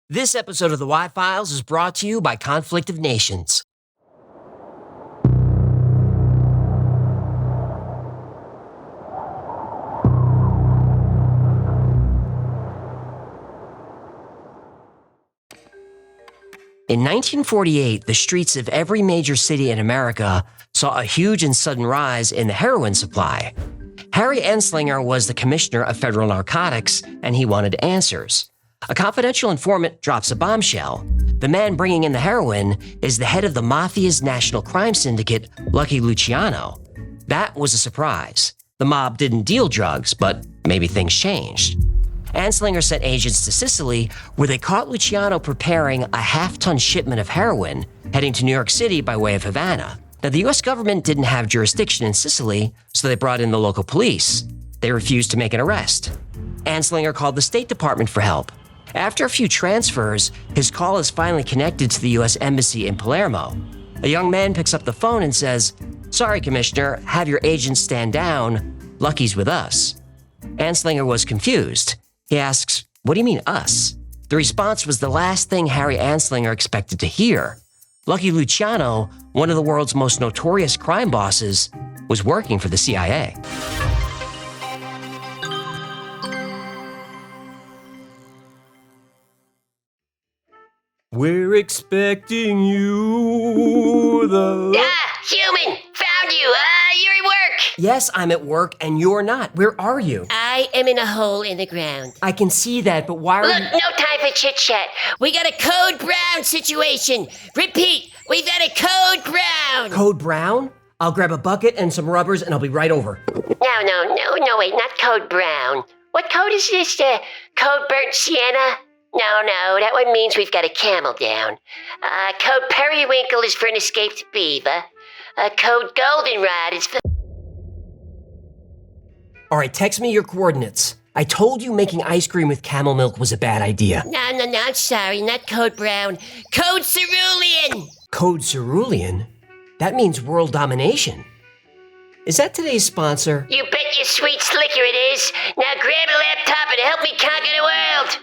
This episode of the Y-Files is brought to you by Conflict of Nations. In 1948, the streets of every major city in America saw a huge and sudden rise in the heroin supply. Harry Anslinger was the commissioner of federal narcotics, and he wanted answers. A confidential informant drops a bombshell. The man bringing in the heroin is the head of the Mafia's national crime syndicate, Lucky Luciano. That was a surprise. The mob didn't deal drugs, but maybe things changed. Anslinger sent agents to Sicily, where they caught Luciano preparing a half-ton shipment of heroin heading to New York City by way of Havana. Now, the U.S. government didn't have jurisdiction in Sicily, so they brought in the local police. They refused to make an arrest. Anslinger called the State Department for help. After a few transfers, his call is finally connected to the U.S. Embassy in Palermo. A young man picks up the phone and says, "Sorry, Commissioner, have your agents stand down. Lucky's with us." Anslinger was confused. He asks, "What do you mean, us?" The response was the last thing Harry Anslinger expected to hear. Lucky Luciano, one of the world's most notorious crime bosses, was working for the CIA. We're expecting you, Human! Found you! You're at work! Yes, I'm at work, and you're not. Where are you? I am in a hole in the ground. I can see that, but why are Look, you— no time for chit-chat. We got a Code Brown situation. Repeat, we got a Code Brown. Code Brown? I'll grab a bucket and some rubbers, and I'll be right over. No, wait, not Code Brown. What code is this? Code Burnt Sienna? No, that one means we've got a camel down. Code Periwinkle is for an escaped beaver. Code Goldenrod is for— All right, text me your coordinates. I told you making ice cream with camel milk was a bad idea. No, I'm sorry, not Code Brown. Code Cerulean! Code Cerulean? That means world domination. Is that today's sponsor? You bet your sweet slicker it is. Now grab a laptop and help me conquer the world.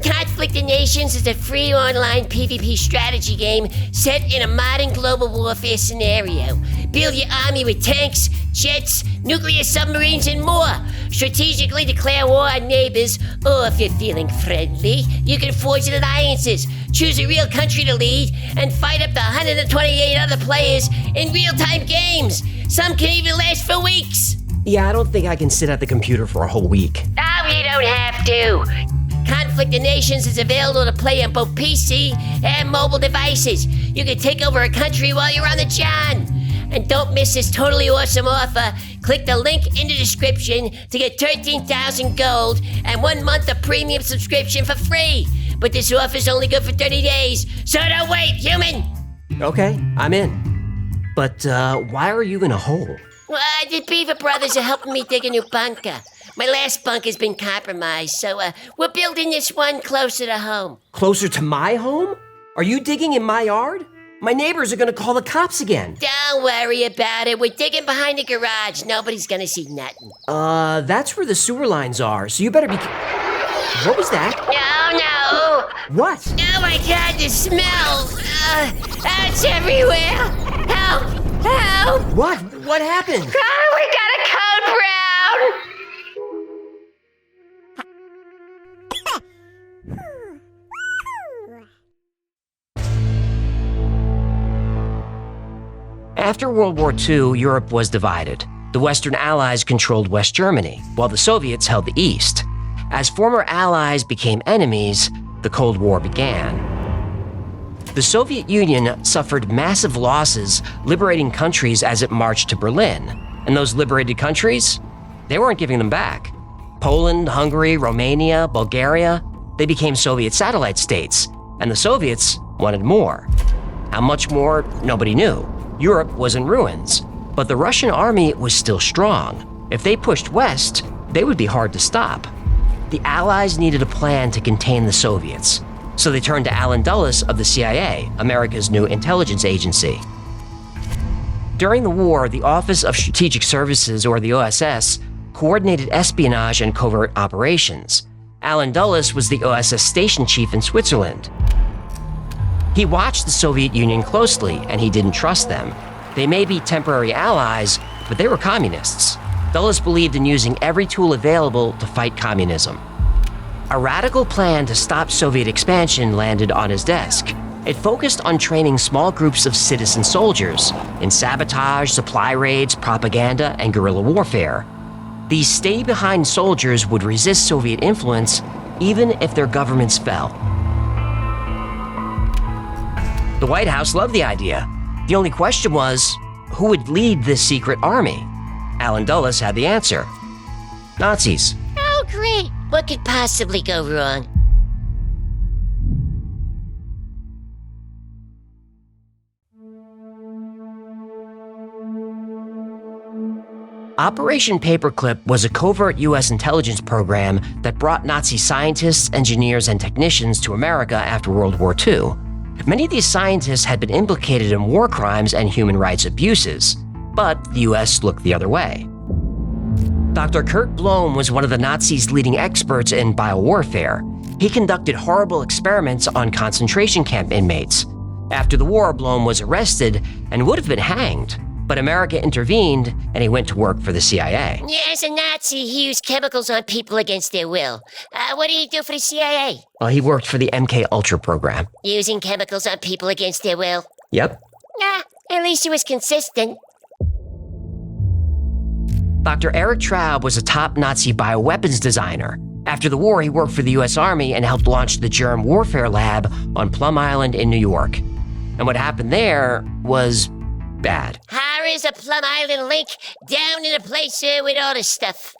Conflict of Nations is a free online PvP strategy game set in a modern global warfare scenario. Build your army with tanks, jets, nuclear submarines, and more. Strategically declare war on neighbors, or if you're feeling friendly, you can forge alliances, choose a real country to lead, and fight up to 128 other players in real-time games. Some can even last for weeks. Yeah, I don't think I can sit at the computer for a whole week. Oh, you don't have to. Conflict of Nations is available to play on both PC and mobile devices. You can take over a country while you're on the John. And don't miss this totally awesome offer. Click the link in the description to get 13,000 gold and 1 month of premium subscription for free. But this offer's only good for 30 days, so don't wait, human! Okay, I'm in. But why are you in a hole? Well, the Beaver Brothers are helping me dig a new bunker. My last bunk has been compromised, so we're building this one closer to home. Closer to my home? Are you digging in my yard? My neighbors are gonna call the cops again. Don't worry about it. We're digging behind the garage. Nobody's gonna see nothing. That's where the sewer lines are, so you better be— What was that? No! What? Oh my God, the smell! It's everywhere! Help! What happened? Oh, we got a Code Brown! After World War II, Europe was divided. The Western Allies controlled West Germany, while the Soviets held the East. As former allies became enemies, the Cold War began. The Soviet Union suffered massive losses, liberating countries as it marched to Berlin. And those liberated countries? They weren't giving them back. Poland, Hungary, Romania, Bulgaria, they became Soviet satellite states, and the Soviets wanted more. How much more? Nobody knew. Europe was in ruins, but the Russian army was still strong. If they pushed west, they would be hard to stop. The Allies needed a plan to contain the Soviets, so they turned to Allen Dulles of the CIA, America's new intelligence agency. During the war, the Office of Strategic Services, or the OSS, coordinated espionage and covert operations. Alan Dulles was the OSS station chief in Switzerland. He watched the Soviet Union closely, and he didn't trust them. They may be temporary allies, but they were communists. Dulles believed in using every tool available to fight communism. A radical plan to stop Soviet expansion landed on his desk. It focused on training small groups of citizen soldiers in sabotage, supply raids, propaganda, and guerrilla warfare. These stay-behind soldiers would resist Soviet influence even if their governments fell. The White House loved the idea. The only question was, who would lead this secret army? Alan Dulles had the answer. Nazis. Oh, great. What could possibly go wrong? Operation Paperclip was a covert U.S. intelligence program that brought Nazi scientists, engineers, and technicians to America after World War II. Many of these scientists had been implicated in war crimes and human rights abuses, but the U.S. looked the other way. Dr. Kurt Blome was one of the Nazis' leading experts in biowarfare. He conducted horrible experiments on concentration camp inmates. After the war, Blome was arrested and would have been hanged, but America intervened and he went to work for the CIA. Yeah, as a Nazi, he used chemicals on people against their will. What did he do for the CIA? Well, he worked for the MK Ultra program. Using chemicals on people against their will? Yep. At least he was consistent. Dr. Erich Traub was a top Nazi bioweapons designer. After the war, he worked for the U.S. Army and helped launch the Germ Warfare Lab on Plum Island in New York. And what happened there was bad. How is a Plum Island link down in a place with all this stuff?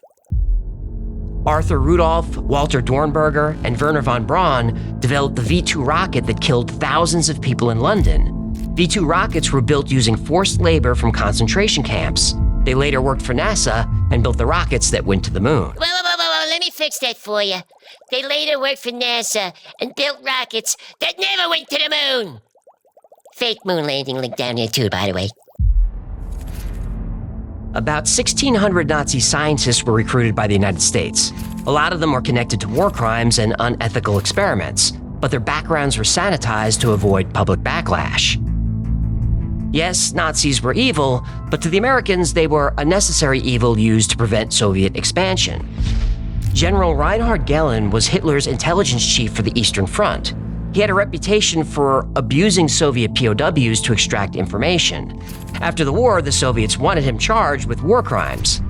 Arthur Rudolph, Walter Dornberger, and Werner von Braun developed the V-2 rocket that killed thousands of people in London. V-2 rockets were built using forced labor from concentration camps. They later worked for NASA and built the rockets that went to the moon. Whoa, let me fix that for you. They later worked for NASA and built rockets that never went to the moon. Fake moon landing link down here too, by the way. About 1,600 Nazi scientists were recruited by the United States. A lot of them were connected to war crimes and unethical experiments, but their backgrounds were sanitized to avoid public backlash. Yes, Nazis were evil, but to the Americans, they were a necessary evil used to prevent Soviet expansion. General Reinhard Gehlen was Hitler's intelligence chief for the Eastern Front. He had a reputation for abusing Soviet POWs to extract information. After the war, the Soviets wanted him charged with war crimes.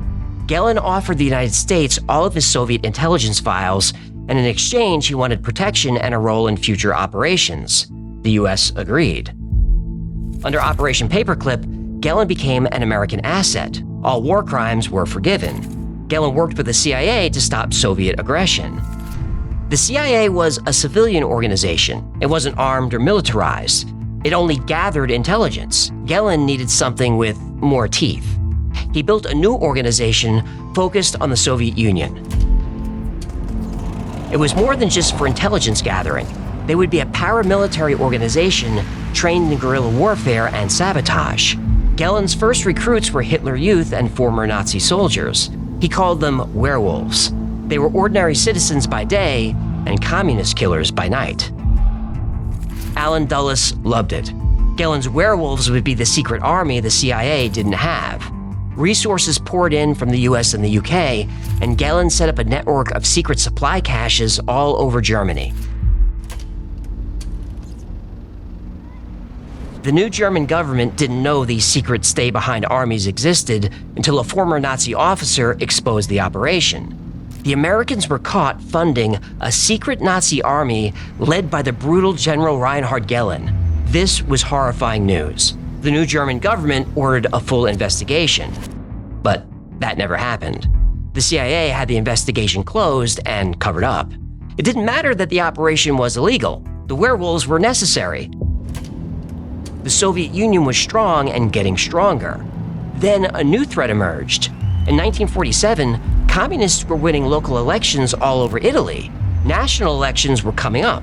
Gehlen offered the United States all of his Soviet intelligence files, and in exchange, he wanted protection and a role in future operations. The U.S. agreed. Under Operation Paperclip, Gehlen became an American asset. All war crimes were forgiven. Gehlen worked with the CIA to stop Soviet aggression. The CIA was a civilian organization. It wasn't armed or militarized. It only gathered intelligence. Gehlen needed something with more teeth. He built a new organization focused on the Soviet Union. It was more than just for intelligence gathering. They would be a paramilitary organization trained in guerrilla warfare and sabotage. Gehlen's first recruits were Hitler Youth and former Nazi soldiers. He called them werewolves. They were ordinary citizens by day and communist killers by night. Alan Dulles loved it. Gehlen's werewolves would be the secret army the CIA didn't have. Resources poured in from the US and the UK, and Gehlen set up a network of secret supply caches all over Germany. The new German government didn't know these secret stay-behind armies existed until a former Nazi officer exposed the operation. The Americans were caught funding a secret Nazi army led by the brutal General Reinhard Gehlen. This was horrifying news. The new German government ordered a full investigation, but that never happened. The CIA had the investigation closed and covered up. It didn't matter that the operation was illegal. The werewolves were necessary. The Soviet Union was strong and getting stronger. Then a new threat emerged. In 1947, communists were winning local elections all over Italy. National elections were coming up.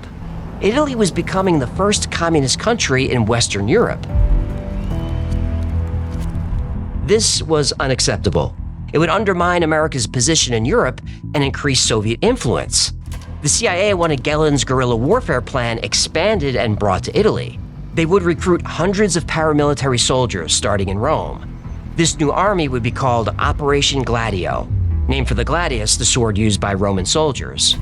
Italy was becoming the first communist country in Western Europe. This was unacceptable. It would undermine America's position in Europe and increase Soviet influence. The CIA wanted Gellen's guerrilla warfare plan expanded and brought to Italy. They would recruit hundreds of paramilitary soldiers starting in Rome. This new army would be called Operation Gladio, named for the gladius, the sword used by Roman soldiers.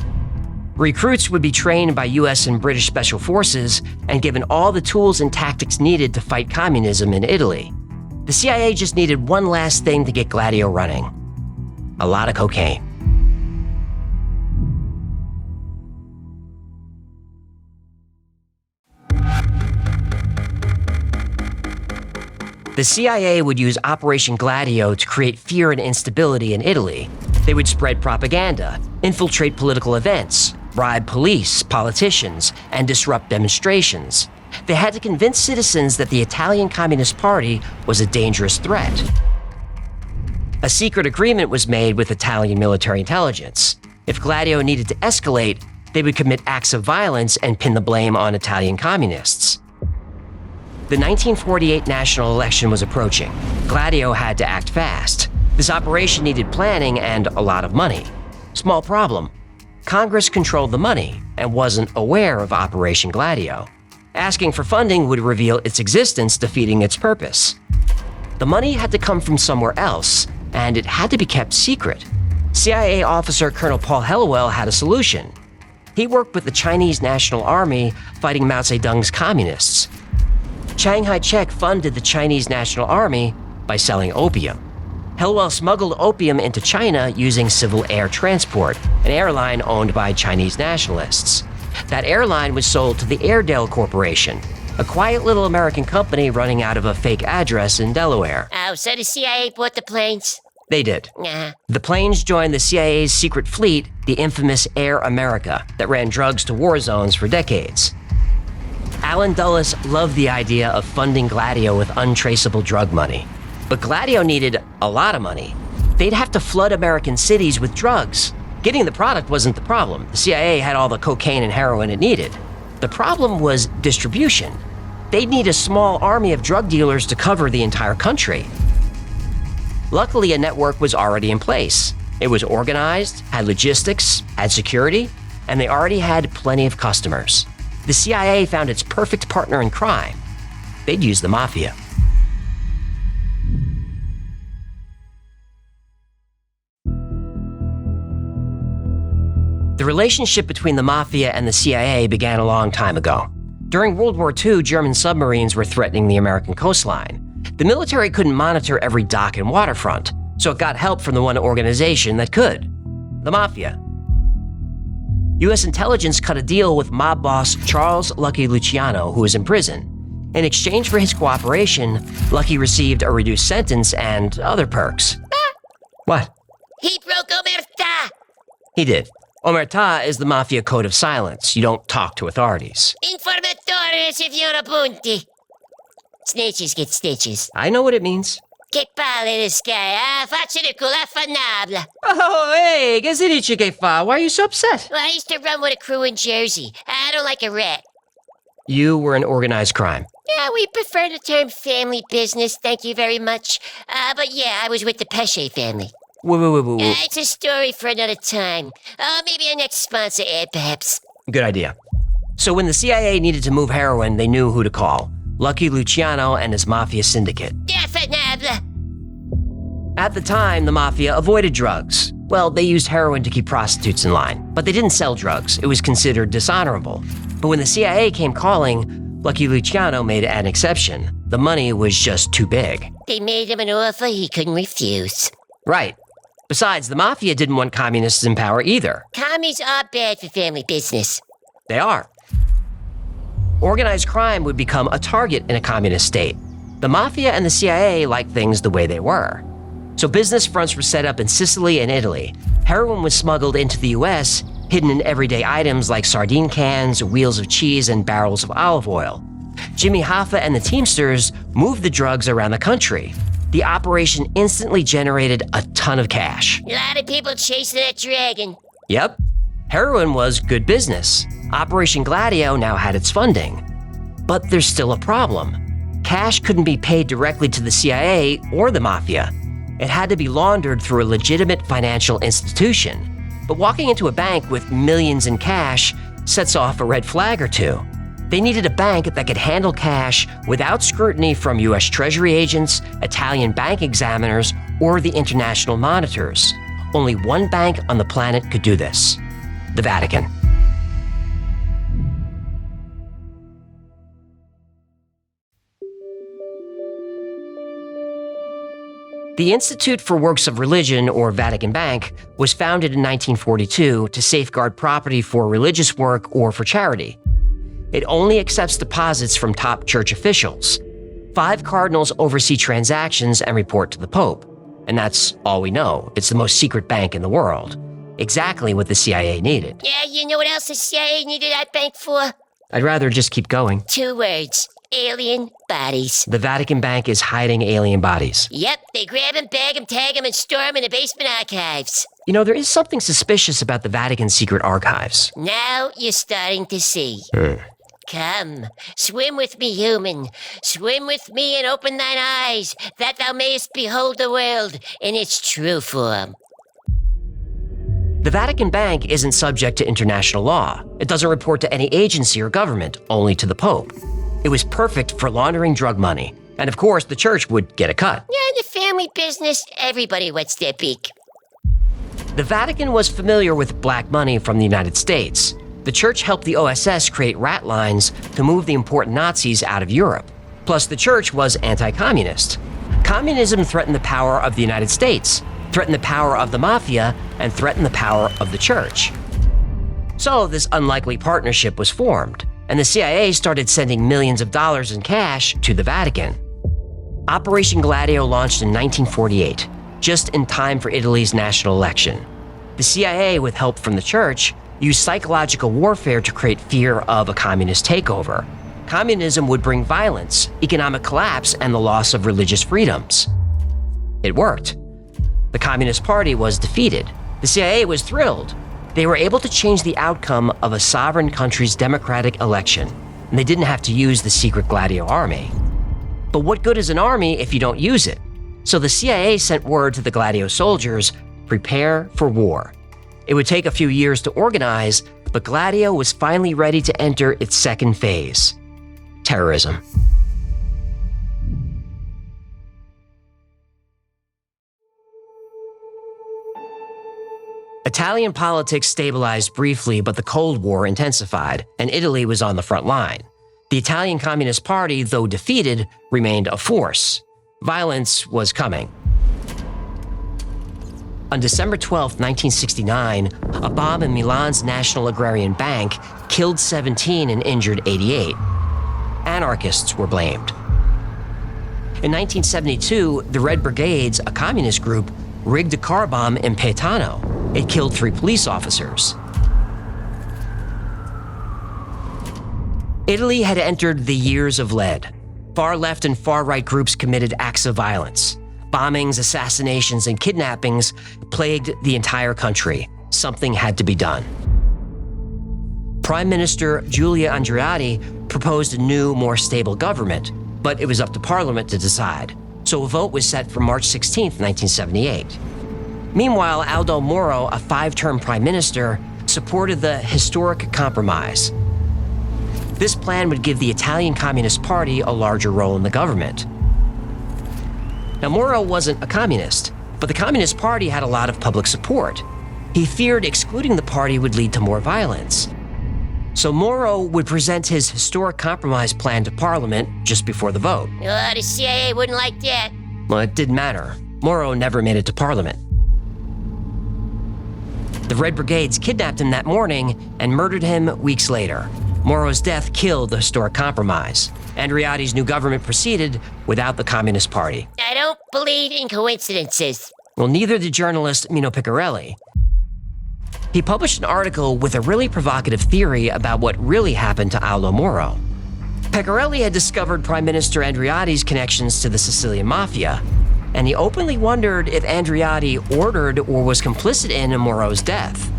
Recruits would be trained by US and British special forces and given all the tools and tactics needed to fight communism in Italy. The CIA just needed one last thing to get Gladio running: a lot of cocaine. The CIA would use Operation Gladio to create fear and instability in Italy. They would spread propaganda, infiltrate political events, bribe police, politicians, and disrupt demonstrations. They had to convince citizens that the Italian Communist Party was a dangerous threat. A secret agreement was made with Italian military intelligence. If Gladio needed to escalate, they would commit acts of violence and pin the blame on Italian communists. The 1948 national election was approaching. Gladio had to act fast. This operation needed planning and a lot of money. Small problem: Congress controlled the money and wasn't aware of Operation Gladio. Asking for funding would reveal its existence, defeating its purpose. The money had to come from somewhere else, and it had to be kept secret. CIA officer Colonel Paul Helliwell had a solution. He worked with the Chinese National Army fighting Mao Zedong's communists. Chiang Kai-shek funded the Chinese National Army by selling opium. Helliwell smuggled opium into China using civil air transport, an airline owned by Chinese nationalists. That airline was sold to the Airedale Corporation, a quiet little American company running out of a fake address in Delaware. Oh, so the CIA bought the planes? They did. Nah. The planes joined the CIA's secret fleet, the infamous Air America, that ran drugs to war zones for decades. Alan Dulles loved the idea of funding Gladio with untraceable drug money. But Gladio needed a lot of money. They'd have to flood American cities with drugs. Getting the product wasn't the problem. The CIA had all the cocaine and heroin it needed. The problem was distribution. They'd need a small army of drug dealers to cover the entire country. Luckily, a network was already in place. It was organized, had logistics, had security, and they already had plenty of customers. The CIA found its perfect partner in crime. They'd use the mafia. The relationship between the mafia and the CIA began a long time ago. During World War II, German submarines were threatening the American coastline. The military couldn't monitor every dock and waterfront, so it got help from the one organization that could: the mafia. U.S. intelligence cut a deal with mob boss Charles Lucky Luciano, who was in prison. In exchange for his cooperation, Lucky received a reduced sentence and other perks. What? He broke Omerta! He did. Omerta is the mafia code of silence. You don't talk to authorities. Informatore se fiona punti. Snitches get stitches. I know what it means. Che palle this guy, ah? Faccio di culo affannabla. Oh, hey, che si dice che fa? Why are you so upset? Well, I used to run with a crew in Jersey. I don't like a rat. You were in organized crime. Yeah, we prefer the term family business, thank you very much. But yeah, I was with the Pesce family. Whoa. It's a story for another time. Maybe our next sponsor ad, perhaps. Good idea. So when the CIA needed to move heroin, they knew who to call: Lucky Luciano and his mafia syndicate. Affannabla. At the time, the mafia avoided drugs. Well, they used heroin to keep prostitutes in line, but they didn't sell drugs. It was considered dishonorable. But when the CIA came calling, Lucky Luciano made an exception. The money was just too big. They made him an offer he couldn't refuse. Right. Besides, the mafia didn't want communists in power either. Commies are bad for family business. They are. Organized crime would become a target in a communist state. The mafia and the CIA liked things the way they were. So business fronts were set up in Sicily and Italy. Heroin was smuggled into the US, hidden in everyday items like sardine cans, wheels of cheese, and barrels of olive oil. Jimmy Hoffa and the Teamsters moved the drugs around the country. The operation instantly generated a ton of cash. A lot of people chasing that dragon. Yep. Heroin was good business. Operation Gladio now had its funding. But there's still a problem. Cash couldn't be paid directly to the CIA or the mafia. It had to be laundered through a legitimate financial institution. But walking into a bank with millions in cash sets off a red flag or two. They needed a bank that could handle cash without scrutiny from US Treasury agents, Italian bank examiners, or the international monitors. Only one bank on the planet could do this: the Vatican. The Institute for Works of Religion, or Vatican Bank, was founded in 1942 to safeguard property for religious work or for charity. It only accepts deposits from top church officials. 5 cardinals oversee transactions and report to the Pope. And that's all we know. It's the most secret bank in the world. Exactly what the CIA needed. Yeah, you know what else the CIA needed that bank for? I'd rather just keep going. 2 words. Alien bodies. The Vatican Bank is hiding alien bodies. Yep, they grab 'em, bag 'em, tag 'em, and store 'em in the basement archives. You know, there is something suspicious about the Vatican's secret archives. Now you're starting to see. Come, swim with me, human. Swim with me and open thine eyes, that thou mayest behold the world in its true form. The Vatican Bank isn't subject to international law. It doesn't report to any agency or government, only to the Pope. It was perfect for laundering drug money. And of course, the church would get a cut. Yeah, in the family business, everybody wets their beak. The Vatican was familiar with black money from the United States. The church helped the OSS create rat lines to move the important Nazis out of Europe. Plus, the church was anti-communist. Communism threatened the power of the United States, threatened the power of the mafia, and threatened the power of the church. So this unlikely partnership was formed, and the CIA started sending millions of dollars in cash to the Vatican. Operation Gladio launched in 1948, just in time for Italy's national election. The CIA, with help from the church, used psychological warfare to create fear of a communist takeover. Communism would bring violence, economic collapse, and the loss of religious freedoms. It worked. The Communist Party was defeated. The CIA was thrilled. They were able to change the outcome of a sovereign country's democratic election, and they didn't have to use the secret Gladio army. But what good is an army if you don't use it? So the CIA sent word to the Gladio soldiers, prepare for war. It would take a few years to organize, but Gladio was finally ready to enter its second phase: terrorism. Italian politics stabilized briefly, but the Cold War intensified, and Italy was on the front line. The Italian Communist Party, though defeated, remained a force. Violence was coming. On December 12, 1969, a bomb in Milan's National Agrarian Bank killed 17 and injured 88. Anarchists were blamed. In 1972, the Red Brigades, a communist group, rigged a car bomb in Pathos. It killed 3 police officers. Italy had entered the years of lead. Far-left and far-right groups committed acts of violence. Bombings, assassinations, and kidnappings plagued the entire country. Something had to be done. Prime Minister Giulio Andreotti proposed a new, more stable government, but it was up to Parliament to decide. So a vote was set for March 16, 1978. Meanwhile, Aldo Moro, a 5-term prime minister, supported the historic compromise. This plan would give the Italian Communist Party a larger role in the government. Now, Moro wasn't a communist, but the Communist Party had a lot of public support. He feared excluding the party would lead to more violence. So Moro would present his historic compromise plan to Parliament just before the vote. Oh, the CIA wouldn't like that. Well, it didn't matter. Moro never made it to Parliament. The Red Brigades kidnapped him that morning and murdered him weeks later. Moro's death killed the historic compromise. Andreotti's new government proceeded without the Communist Party. I don't believe in coincidences. Well, neither did journalist Mino Piccarelli. He published an article with a really provocative theory about what really happened to Aldo Moro. Piccarelli had discovered Prime Minister Andreotti's connections to the Sicilian Mafia, and he openly wondered if Andreotti ordered or was complicit in Moro's death.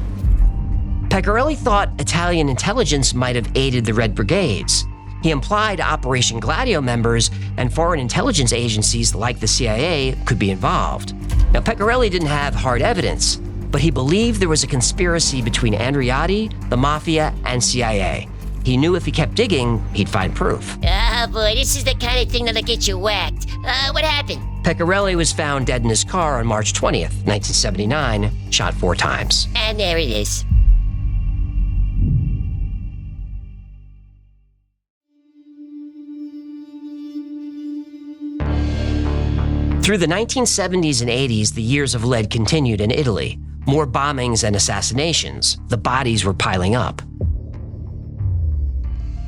Piccarelli thought Italian intelligence might have aided the Red Brigades. He implied Operation Gladio members and foreign intelligence agencies like the CIA could be involved. Now, Piccarelli didn't have hard evidence, but he believed there was a conspiracy between Andreotti, the Mafia, and CIA. He knew if he kept digging, he'd find proof. Oh boy, this is the kind of thing that'll get you whacked. What happened? Pecorelli was found dead in his car on March 20th, 1979, shot 4 times. And there it is. Through the 1970s and 80s, the years of lead continued in Italy. More bombings and assassinations. The bodies were piling up.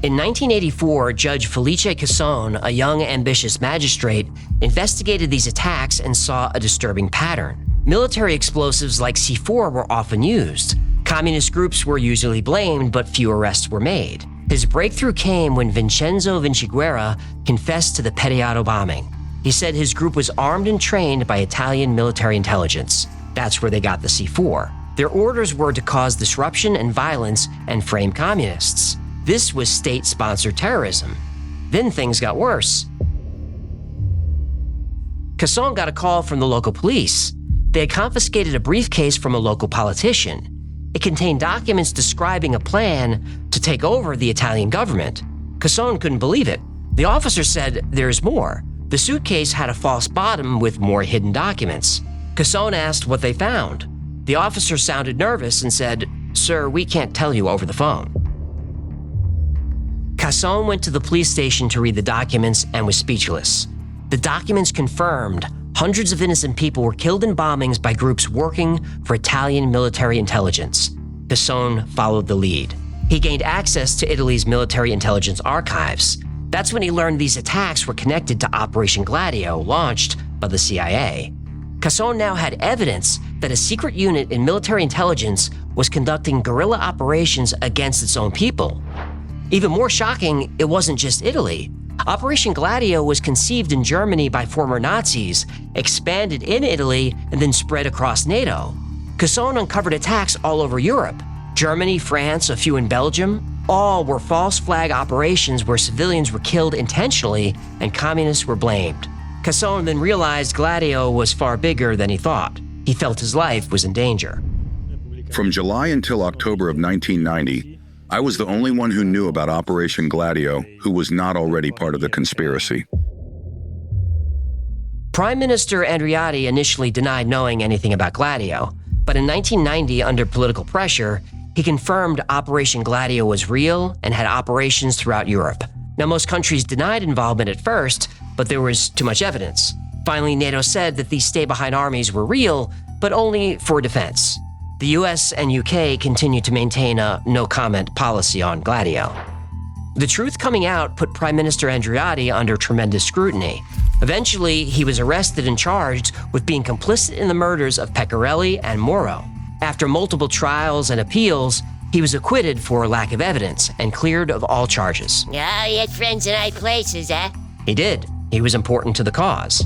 In 1984, Judge Felice Casson, a young, ambitious magistrate, investigated these attacks and saw a disturbing pattern. Military explosives like C4 were often used. Communist groups were usually blamed, but few arrests were made. His breakthrough came when Vincenzo Vinciguerra confessed to the Pettiato bombing. He said his group was armed and trained by Italian military intelligence. That's where they got the C4. Their orders were to cause disruption and violence and frame communists. This was state-sponsored terrorism. Then things got worse. Casson got a call from the local police. They had confiscated a briefcase from a local politician. It contained documents describing a plan to take over the Italian government. Casson couldn't believe it. The officer said, "There's more." The suitcase had a false bottom with more hidden documents. Casson asked what they found. The officer sounded nervous and said, "Sir, we can't tell you over the phone." Casson went to the police station to read the documents and was speechless. The documents confirmed hundreds of innocent people were killed in bombings by groups working for Italian military intelligence. Casson followed the lead. He gained access to Italy's military intelligence archives. That's when he learned these attacks were connected to Operation Gladio, launched by the CIA. Casson now had evidence that a secret unit in military intelligence was conducting guerrilla operations against its own people. Even more shocking, it wasn't just Italy. Operation Gladio was conceived in Germany by former Nazis, expanded in Italy, and then spread across NATO. Casson uncovered attacks all over Europe. Germany, France, a few in Belgium. All were false flag operations where civilians were killed intentionally and communists were blamed. Casson then realized Gladio was far bigger than he thought. He felt his life was in danger. From July until October of 1990, I was the only one who knew about Operation Gladio who was not already part of the conspiracy. Prime Minister Andreotti initially denied knowing anything about Gladio, but in 1990, under political pressure, he confirmed Operation Gladio was real and had operations throughout Europe. Now, most countries denied involvement at first, but there was too much evidence. Finally, NATO said that these stay-behind armies were real, but only for defense. The US and UK continued to maintain a no-comment policy on Gladio. The truth coming out put Prime Minister Andreotti under tremendous scrutiny. Eventually, he was arrested and charged with being complicit in the murders of Pecorelli and Moro. After multiple trials and appeals, he was acquitted for lack of evidence and cleared of all charges. Oh, he had friends in high places, huh? He did. He was important to the cause.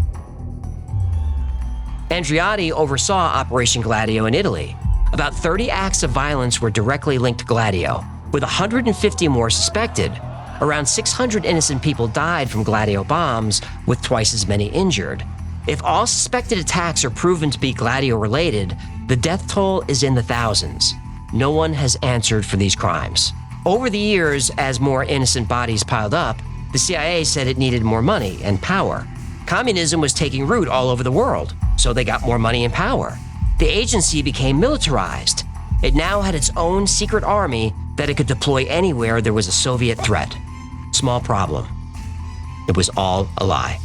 Andreotti oversaw Operation Gladio in Italy. About 30 acts of violence were directly linked to Gladio, with 150 more suspected. Around 600 innocent people died from Gladio bombs, with twice as many injured. If all suspected attacks are proven to be Gladio-related, the death toll is in the thousands. No one has answered for these crimes. Over the years, as more innocent bodies piled up, the CIA said it needed more money and power. Communism was taking root all over the world, so they got more money and power. The agency became militarized. It now had its own secret army that it could deploy anywhere there was a Soviet threat. Small problem. It was all a lie.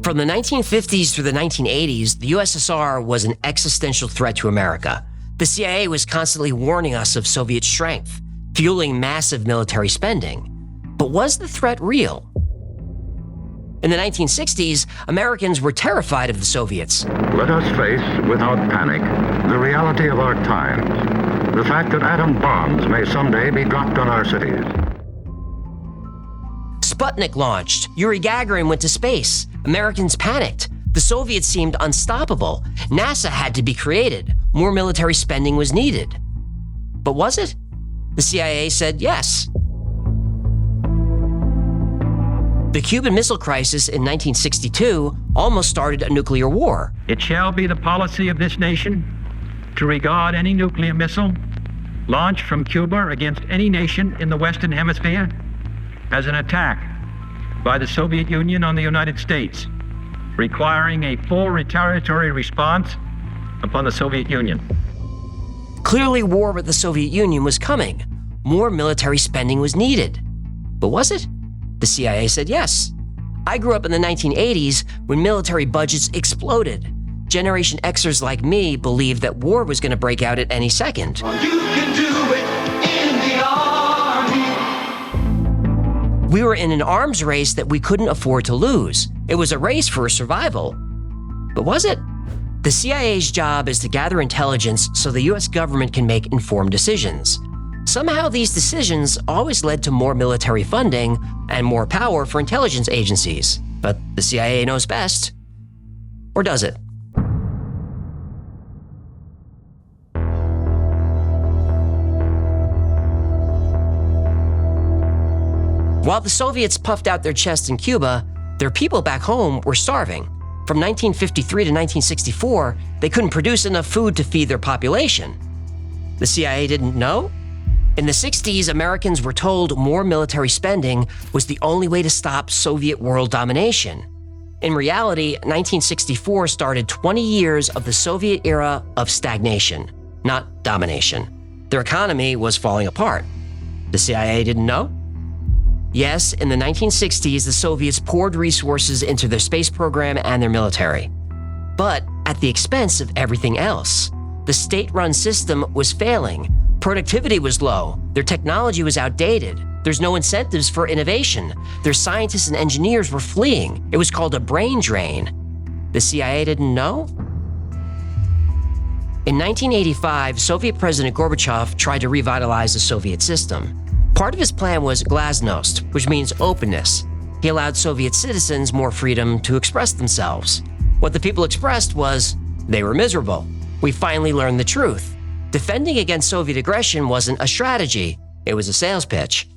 From the 1950s through the 1980s, the USSR was an existential threat to America. The CIA was constantly warning us of Soviet strength, fueling massive military spending. But was the threat real? In the 1960s, Americans were terrified of the Soviets. Let us face, without panic, the reality of our times. The fact that atom bombs may someday be dropped on our cities. Sputnik launched. Yuri Gagarin went to space. Americans panicked. The Soviets seemed unstoppable. NASA had to be created. More military spending was needed. But was it? The CIA said yes. The Cuban Missile Crisis in 1962 almost started a nuclear war. It shall be the policy of this nation to regard any nuclear missile launched from Cuba against any nation in the Western Hemisphere as an attack by the Soviet Union on the United States, requiring a full retaliatory response upon the Soviet Union. Clearly, war with the Soviet Union was coming. More military spending was needed. But was it? The CIA said yes. I grew up in the 1980s when military budgets exploded. Generation Xers like me believed that war was going to break out at any second. You can do it in the army. We were in an arms race that we couldn't afford to lose. It was a race for survival. But was it? The CIA's job is to gather intelligence so the US government can make informed decisions. Somehow these decisions always led to more military funding and more power for intelligence agencies. But the CIA knows best. Or does it? While the Soviets puffed out their chests in Cuba, their people back home were starving. From 1953 to 1964, they couldn't produce enough food to feed their population. The CIA didn't know? In the 60s, Americans were told more military spending was the only way to stop Soviet world domination. In reality, 1964 started 20 years of the Soviet era of stagnation, not domination. Their economy was falling apart. The CIA didn't know? Yes, in the 1960s, the Soviets poured resources into their space program and their military. But at the expense of everything else. The state-run system was failing. Productivity was low. Their technology was outdated. There's no incentives for innovation. Their scientists and engineers were fleeing. It was called a brain drain. The CIA didn't know? In 1985, Soviet President Gorbachev tried to revitalize the Soviet system. Part of his plan was glasnost, which means openness. He allowed Soviet citizens more freedom to express themselves. What the people expressed was, they were miserable. We finally learned the truth. Defending against Soviet aggression wasn't a strategy, it was a sales pitch.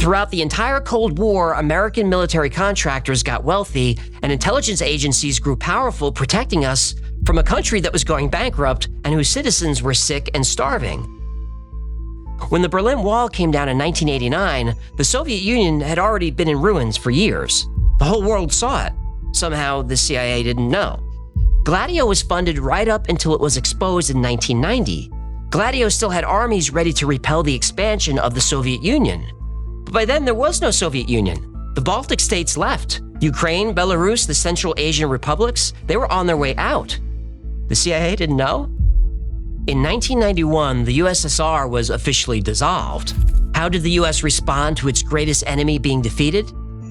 Throughout the entire Cold War, American military contractors got wealthy and intelligence agencies grew powerful, protecting us from a country that was going bankrupt and whose citizens were sick and starving. When the Berlin Wall came down in 1989, the Soviet Union had already been in ruins for years. The whole world saw it. Somehow, the CIA didn't know. Gladio was funded right up until it was exposed in 1990. Gladio still had armies ready to repel the expansion of the Soviet Union. But by then, there was no Soviet Union. The Baltic states left. Ukraine, Belarus, the Central Asian republics, they were on their way out. The CIA didn't know? In 1991, the USSR was officially dissolved. How did the US respond to its greatest enemy being defeated?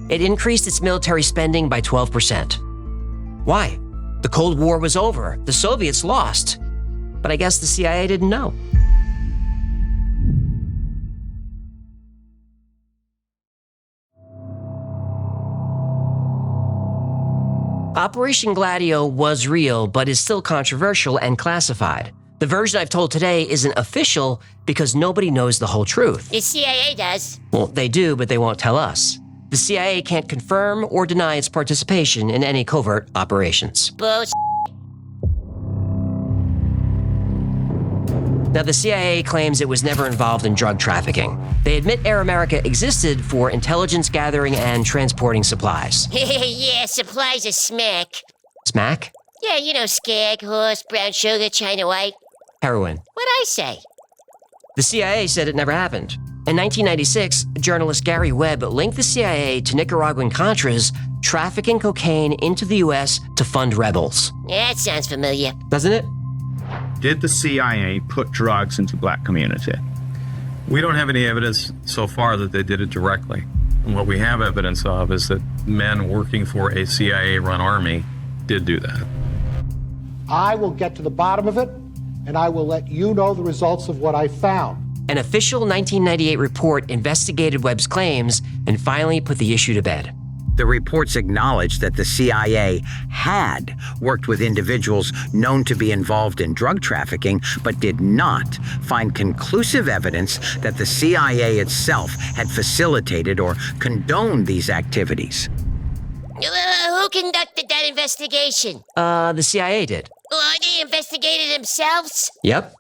It increased its military spending by 12%. Why? The Cold War was over. The Soviets lost. But I guess the CIA didn't know. Operation Gladio was real, but is still controversial and classified. The version I've told today isn't official because nobody knows the whole truth. The CIA does. Well, they do, but they won't tell us. The CIA can't confirm or deny its participation in any covert operations. Bullshit. Now, the CIA claims it was never involved in drug trafficking. They admit Air America existed for intelligence gathering and transporting supplies. Yeah, supplies are smack. Smack? Yeah, you know, skag, horse, brown sugar, China white. Heroin. What'd I say? The CIA said it never happened. In 1996, journalist Gary Webb linked the CIA to Nicaraguan Contras trafficking cocaine into the U.S. to fund rebels. Yeah, that sounds familiar. Doesn't it? Did the CIA put drugs into the black community? We don't have any evidence so far that they did it directly. And what we have evidence of is that men working for a CIA-run army did do that. I will get to the bottom of it, and I will let you know the results of what I found. An official 1998 report investigated Webb's claims and finally put the issue to bed. The reports acknowledged that the CIA had worked with individuals known to be involved in drug trafficking, but did not find conclusive evidence that the CIA itself had facilitated or condoned these activities. Who conducted that investigation? The CIA did. They investigated themselves? Yep.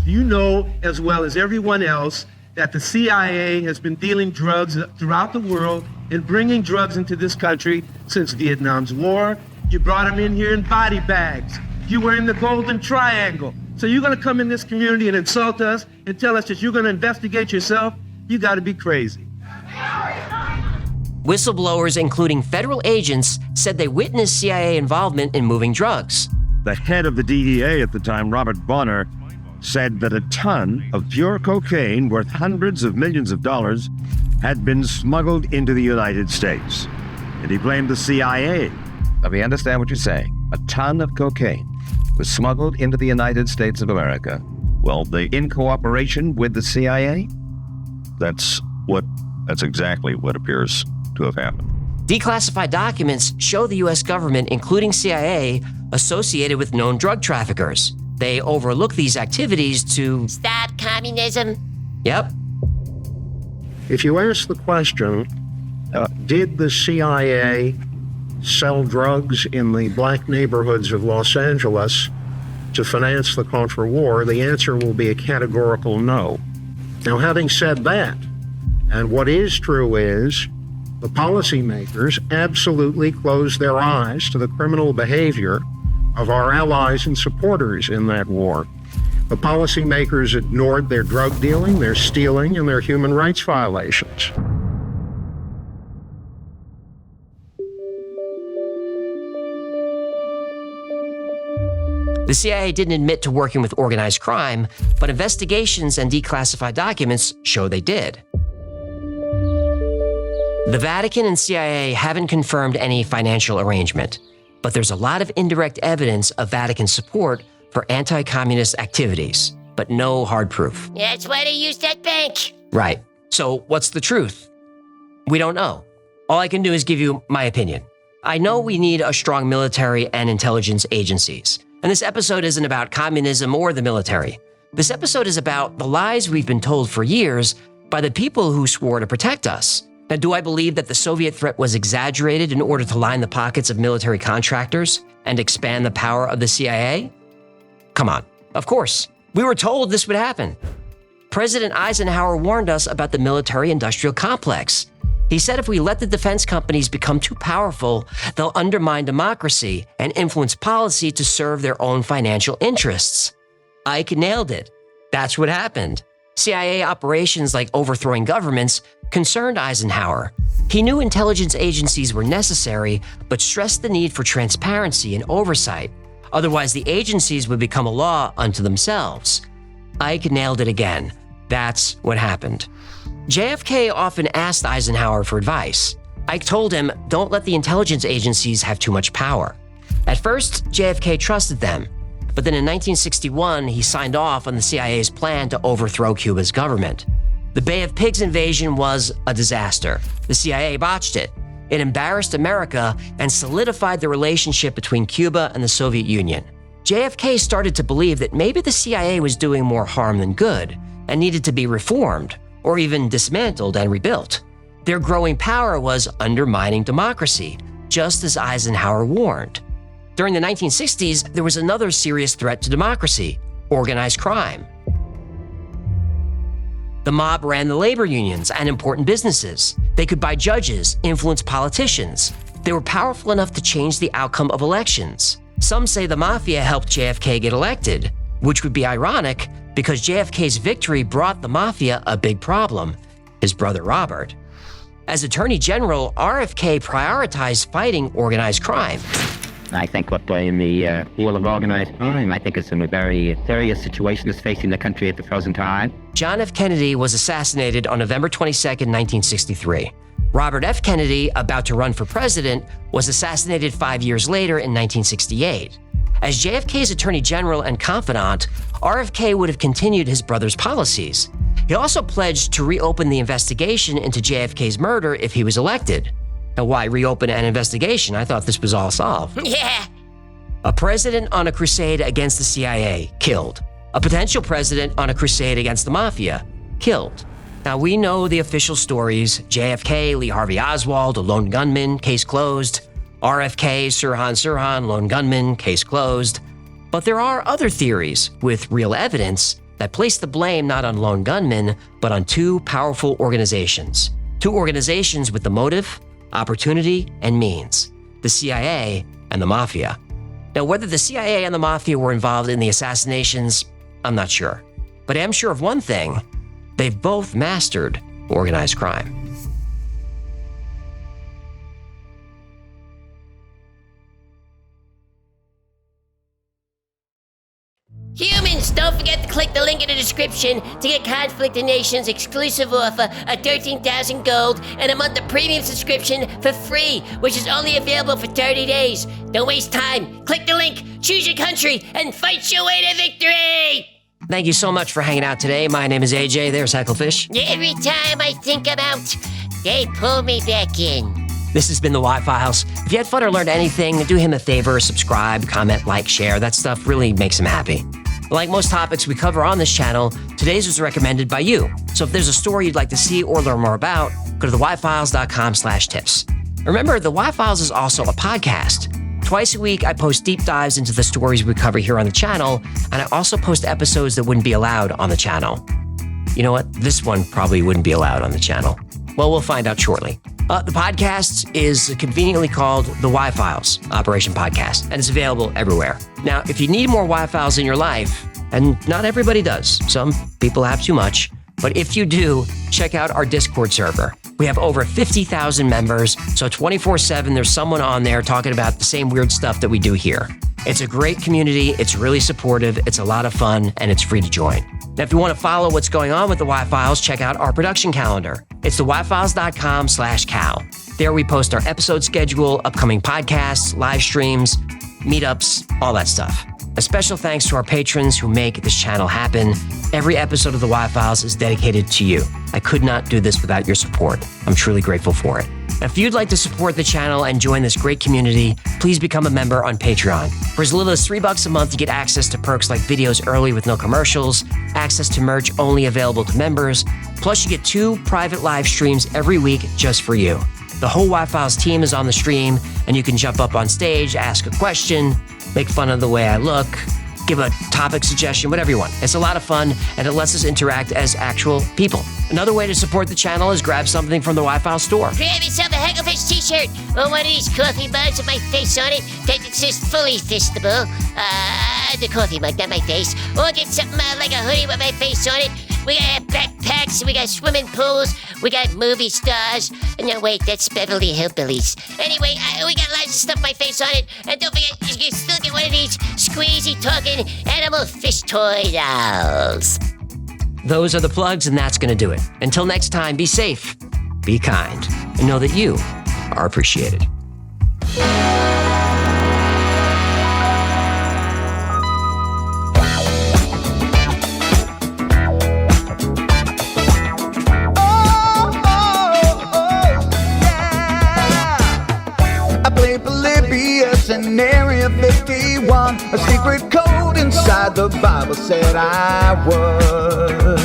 You know as well as everyone else that the CIA has been dealing drugs throughout the world and bringing drugs into this country since Vietnam's war. You brought them in here in body bags. You were in the Golden Triangle. So you're going to come in this community and insult us and tell us that you're going to investigate yourself? You got to be crazy. Whistleblowers, including federal agents, said they witnessed CIA involvement in moving drugs. The head of the DEA at the time, Robert Bonner, said that a ton of pure cocaine worth hundreds of millions of dollars had been smuggled into the United States. And he blamed the CIA. Let me understand what you're saying. A ton of cocaine was smuggled into the United States of America. Well, in cooperation with the CIA? That's exactly what appears to have happened. Declassified documents show the U.S. government, including CIA, associated with known drug traffickers. They overlook these activities to stop communism. Yep. If you ask the question, did the CIA sell drugs in the black neighborhoods of Los Angeles to finance the Contra War, the answer will be a categorical no. Now, having said that, and what is true is, the policymakers absolutely closed their eyes to the criminal behavior of our allies and supporters in that war. The policymakers ignored their drug dealing, their stealing, and their human rights violations. The CIA didn't admit to working with organized crime, but investigations and declassified documents show they did. The Vatican and CIA haven't confirmed any financial arrangement, but there's a lot of indirect evidence of Vatican support for anti-communist activities, but no hard proof. Yeah, that's why they used that bank. Right. So what's the truth? We don't know. All I can do is give you my opinion. I know we need a strong military and intelligence agencies, and this episode isn't about communism or the military. This episode is about the lies we've been told for years by the people who swore to protect us. Now, do I believe that the Soviet threat was exaggerated in order to line the pockets of military contractors and expand the power of the CIA? Come on, of course. We were told this would happen. President Eisenhower warned us about the military-industrial complex. He said if we let the defense companies become too powerful, they'll undermine democracy and influence policy to serve their own financial interests. Ike nailed it. That's what happened. CIA operations like overthrowing governments concerned Eisenhower. He knew intelligence agencies were necessary, but stressed the need for transparency and oversight. Otherwise, the agencies would become a law unto themselves. Ike nailed it again. That's what happened. JFK often asked Eisenhower for advice. Ike told him, don't let the intelligence agencies have too much power. At first, JFK trusted them, but then in 1961, he signed off on the CIA's plan to overthrow Cuba's government. The Bay of Pigs invasion was a disaster. The CIA botched it. It embarrassed America and solidified the relationship between Cuba and the Soviet Union. JFK started to believe that maybe the CIA was doing more harm than good and needed to be reformed or even dismantled and rebuilt. Their growing power was undermining democracy, just as Eisenhower warned. During the 1960s, there was another serious threat to democracy: organized crime. The mob ran the labor unions and important businesses. They could buy judges, influence politicians. They were powerful enough to change the outcome of elections. Some say the mafia helped JFK get elected, which would be ironic because JFK's victory brought the mafia a big problem: his brother Robert. As Attorney General, RFK prioritized fighting organized crime. I think what in the world of organized crime, I think it's a very serious situation that's facing the country at the present time. John F. Kennedy was assassinated on November 22, 1963. Robert F. Kennedy, about to run for president, was assassinated 5 years later in 1968. As JFK's Attorney General and confidant, RFK would have continued his brother's policies. He also pledged to reopen the investigation into JFK's murder if he was elected. Now, why reopen an investigation? I thought this was all solved. Yeah. A president on a crusade against the CIA, killed. A potential president on a crusade against the mafia, killed. Now, we know the official stories. JFK, Lee Harvey Oswald, a lone gunman, case closed. RFK, Sirhan, lone gunman, case closed. But there are other theories with real evidence that place the blame not on lone gunmen, but on two powerful organizations. Two organizations with the motive, opportunity, and means. The CIA and the Mafia. Now, whether the CIA and the Mafia were involved in the assassinations, I'm not sure. But I am sure of one thing. They've both mastered organized crime. Humans, don't forget to click the link in the description to get Conflict of Nations exclusive offer of 13,000 gold and a month of premium subscription for free, which is only available for 30 days. Don't waste time. Click the link, choose your country, and fight your way to victory! Thank you so much for hanging out today. My name is AJ. There's Hecklefish. Every time I think I'm out, they pull me back in. This has been the Y-Files. If you had fun or learned anything, do him a favor, subscribe, comment, like, share. That stuff really makes him happy. Like most topics we cover on this channel, today's was recommended by you. So if there's a story you'd like to see or learn more about, go to theyfiles.com/tips. Remember, the Y-Files is also a podcast. Twice a week, I post deep dives into the stories we cover here on the channel, and I also post episodes that wouldn't be allowed on the channel. You know what? This one probably wouldn't be allowed on the channel. Well, we'll find out shortly. The podcast is conveniently called The Y-Files, Operation Podcast, and it's available everywhere. Now, if you need more Y-Files in your life, and not everybody does, some people have too much, but if you do, check out our Discord server. We have over 50,000 members, so 24/7 there's someone on there talking about the same weird stuff that we do here. It's a great community, it's really supportive, it's a lot of fun, and it's free to join. Now, if you want to follow what's going on with the Y-Files, check out our production calendar. It's theyfiles.com/cal. There we post our episode schedule, upcoming podcasts, live streams, meetups, all that stuff. A special thanks to our patrons who make this channel happen. Every episode of the Y-Files is dedicated to you. I could not do this without your support. I'm truly grateful for it. Now, if you'd like to support the channel and join this great community, please become a member on Patreon. For as little as $3 a month, you get access to perks like videos early with no commercials, access to merch only available to members, plus you get 2 private live streams every week just for you. The whole Y-Files team is on the stream, and you can jump up on stage, ask a question, make fun of the way I look, give a topic suggestion, whatever you want. It's a lot of fun, and it lets us interact as actual people. Another way to support the channel is grab something from the Y-Files store. Grab yourself a Hecklefish t-shirt or one of these coffee mugs with my face on it that says fully fistable. The coffee mug, not my face. Or get something like a hoodie with my face on it. We got backpacks, we got swimming pools, we got movie stars. No, wait, that's Beverly Hillbillies. Anyway, we got lots of stuff with my face on it. And don't forget, you can still get one of these squeezy-talking animal fish toy dolls. Those are the plugs, and that's going to do it. Until next time, be safe, be kind, and know that you are appreciated. In Area 51, a secret code inside the Bible said I would.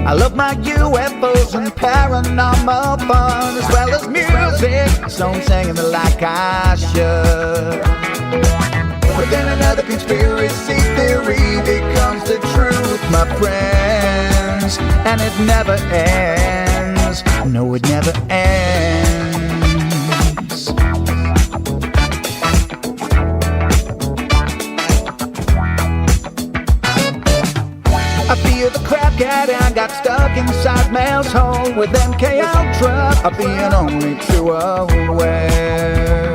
I love my UFOs and paranormal fun, as well as music, so I'm singing it like I should. But then another conspiracy theory becomes the truth, my friends, and it never ends. No, it never ends. I feel the crap cat and got stuck inside Mel's hole with MK Ultra. I'm being only too aware.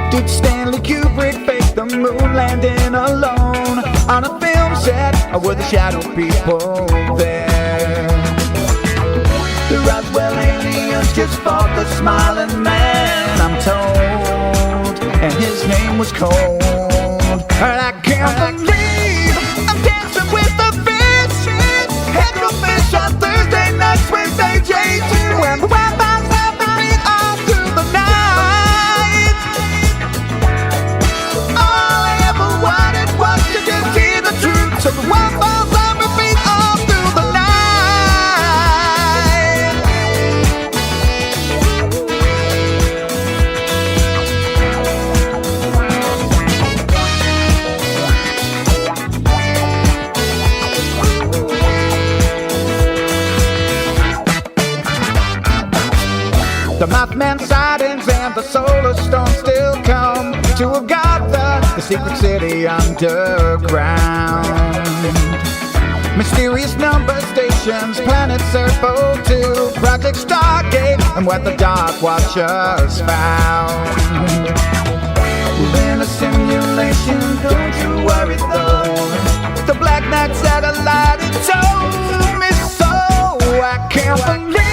Did Stanley Kubrick fake the moon landing alone on a film set, or were the shadow people there? The Roswell aliens just fought the smiling man, I'm told, and his name was Cold. And I can't believe I'm dancing with the fish. Titans and the solar storm still come to Agatha, the secret city underground. Mysterious number stations, planet Serpo 2, Project Stargate, and what the Dark Watchers found. In a simulation, don't you worry though. The Black Knight satellite, it told me so. I can't believe